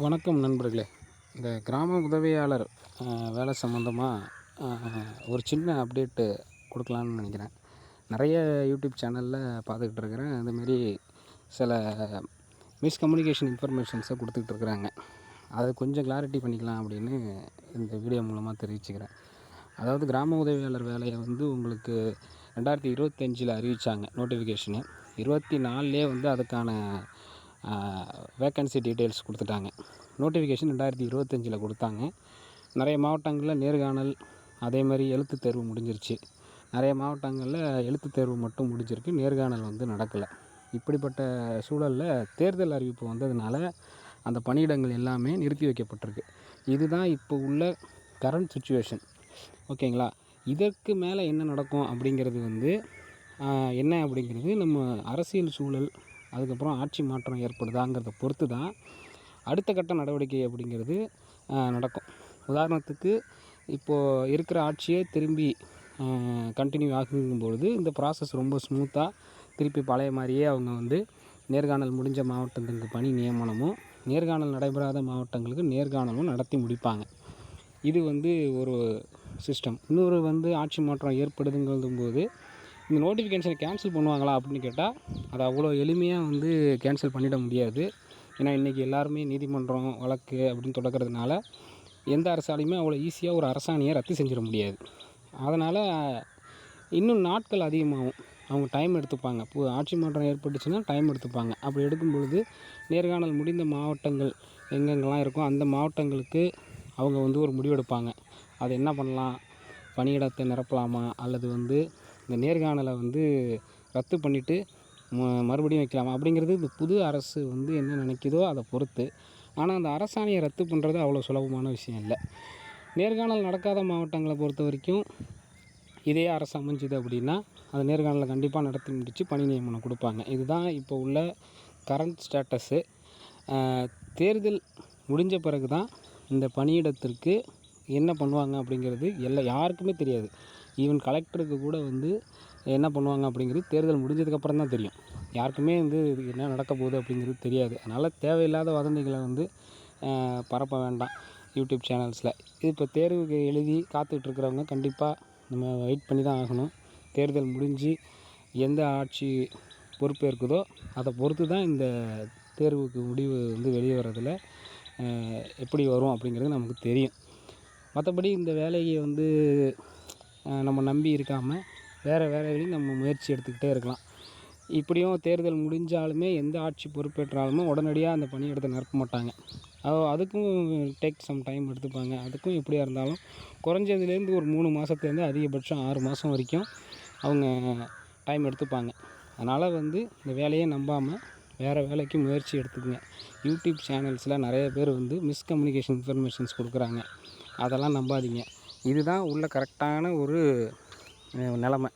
வணக்கம் நண்பர்களே. இந்த கிராம உதவியாளர் வேலை சம்மந்தமாக ஒரு சின்ன அப்டேட்டு கொடுக்கலான்னு நினைக்கிறேன். நிறைய யூடியூப் சேனலில் பார்த்துக்கிட்டு இருக்கிறேன். இந்தமாரி சில மிஸ்கம்யூனிகேஷன் இன்ஃபர்மேஷன்ஸை கொடுத்துட்ருக்குறாங்க. அதை கொஞ்சம் கிளாரிட்டி பண்ணிக்கலாம் அப்படின்னு இந்த வீடியோ மூலமாக தெரிவிச்சுக்கிறேன். அதாவது கிராம உதவியாளர் வேலையை உங்களுக்கு 2025 அறிவித்தாங்க நோட்டிஃபிகேஷனு. 24லே அதுக்கான வேக்கன்சி டீட்டெயில்ஸ் கொடுத்துட்டாங்க. நோட்டிஃபிகேஷன் 2025 கொடுத்தாங்க. நிறைய மாவட்டங்களில் நேர்காணல், அதேமாதிரி எழுத்துத் தேர்வு முடிஞ்சிருச்சு. நிறைய மாவட்டங்களில் எழுத்துத் தேர்வு மட்டும் முடிஞ்சிருக்கு, நேர்காணல் நடக்கலை. இப்படிப்பட்ட சூழலில் தேர்தல் அறிவிப்பு வந்ததுனால அந்த பணியிடங்கள் எல்லாமே நிறுத்தி வைக்கப்பட்டிருக்கு. இதுதான் இப்போ உள்ள கரண்ட் சுச்சுவேஷன். ஓகேங்களா? இதற்கு மேலே என்ன நடக்கும் அப்படிங்கிறது என்ன அப்படிங்கிறது நம்ம அரசியல் சூழல், அதுக்கப்புறம் ஆட்சி மாற்றம் ஏற்படுதாங்கிறத பொறுத்து தான் அடுத்த கட்ட நடவடிக்கை அப்படிங்கிறது நடக்கும். உதாரணத்துக்கு இப்போது இருக்கிற ஆட்சியே திரும்பி கண்டினியூ ஆகுங்கும்பொழுது இந்த ப்ராசஸ் ரொம்ப ஸ்மூத்தாக திருப்பி பழைய மாதிரியே அவங்க நேர்காணல் முடிஞ்ச மாவட்டங்களுக்கு பணி நியமனமும், நேர்காணல் நடைபெறாத மாவட்டங்களுக்கு நேர்காணலும் நடத்தி முடிப்பாங்க. இது ஒரு சிஸ்டம். இன்னொரு ஆட்சி மாற்றம் ஏற்படுதுங்கும்போது இந்த நோட்டிஃபிகேஷனை கேன்சல் பண்ணுவாங்களா அப்படின்னு கேட்டால் அது அவ்வளோ எளிமையாக கேன்சல் பண்ணிட முடியாது. ஏன்னா இன்றைக்கி எல்லாருமே நீதிமன்றம் வழக்கு அப்படின்னு தொடக்கிறதுனால எந்த அரசாலையுமே அவ்வளோ ஈஸியாக ஒரு அரசாணையை ரத்து செஞ்சிட முடியாது. அதனால் இன்னும் நாட்கள் அதிகமாகும். அவங்க டைம் எடுத்துப்பாங்க. ஆட்சி மாற்றம் ஏற்பட்டுச்சுன்னா டைம் எடுத்துப்பாங்க. அப்படி எடுக்கும் பொழுது நேர்காணல் முடிந்த மாவட்டங்கள் எங்கெங்கெல்லாம் இருக்கோ அந்த மாவட்டங்களுக்கு அவங்க ஒரு முடிவெடுப்பாங்க. அது என்ன பண்ணலாம், பணியிடத்தை நிரப்பலாமா, அல்லது இந்த நேர்காணலை ரத்து பண்ணிவிட்டு மறுபடியும் வைக்கலாமா அப்படிங்கிறது இந்த புது அரசு என்ன நினைக்குதோ அதை பொறுத்து. ஆனால் அந்த அரசாணையை ரத்து பண்ணுறது அவ்வளோ சுலபமான விஷயம் இல்லை. நேர்காணல் நடக்காத மாவட்டங்களை பொறுத்த வரைக்கும் இதே அரசு அமைஞ்சுது அப்படின்னா அந்த நேர்காணலை கண்டிப்பாக நடத்தி முடித்து பணி நியமனம் கொடுப்பாங்க. இதுதான் இப்போ உள்ள கரண்ட் ஸ்டேட்டஸு. தேர்தல் முடிஞ்ச பிறகு தான் இந்த பணியிடத்திற்கு என்ன பண்ணுவாங்க அப்படிங்கிறது யாருக்குமே தெரியாது. ஈவன் கலெக்டருக்கு கூட என்ன பண்ணுவாங்க அப்படிங்கிறது தேர்தல் முடிஞ்சதுக்கப்புறம் தான் தெரியும். யாருக்குமே இது என்ன நடக்க போகுது அப்படிங்கிறது தெரியாது. அதனால் தேவையில்லாத வதந்திகளை பரப்ப வேண்டாம் யூடியூப் சேனல்ஸில். இது இப்போ தேர்வுக்கு எழுதி காத்துட்ருக்கிறவங்க கண்டிப்பாக நம்ம வெயிட் பண்ணி தான் ஆகணும். தேர்தல் முடிஞ்சு எந்த ஆட்சி பொறுப்பேற்குதோ அதை பொறுத்து தான் இந்த தேர்வுக்கு முடிவு வெளியே வர்றதில் எப்படி வரும் அப்படிங்கிறது நமக்கு தெரியும். மற்றபடி இந்த வேலையை நம்ம நம்பி இருக்காமல் வேறு வேலைகளையும் நம்ம முயற்சி எடுத்துக்கிட்டே இருக்கலாம். இப்படியும் தேர்தல் முடிஞ்சாலுமே எந்த ஆட்சி பொறுப்பேற்றாலுமே உடனடியாக அந்த பணியிடத்தை நிரப்ப மாட்டாங்க. அதுக்கும் டேக் சம் டைம் எடுத்துப்பாங்க. அதுக்கும் எப்படியா இருந்தாலும் குறைஞ்சதுலேருந்து ஒரு 3 மாதத்துலேருந்து அதிகபட்சம் 6 மாதம் வரைக்கும் அவங்க டைம் எடுத்துப்பாங்க. அதனால் இந்த வேலையை நம்பாமல் வேறு வேலைக்கு முயற்சி எடுத்துக்குங்க. யூடியூப் சேனல்ஸில் நிறைய பேர் மிஸ்கம்யூனிகேஷன் இன்ஃபர்மேஷன்ஸ் கொடுக்குறாங்க. அதெல்லாம் நம்பாதீங்க. இதுதான் உள்ள கரெக்டான ஒரு நிலமை.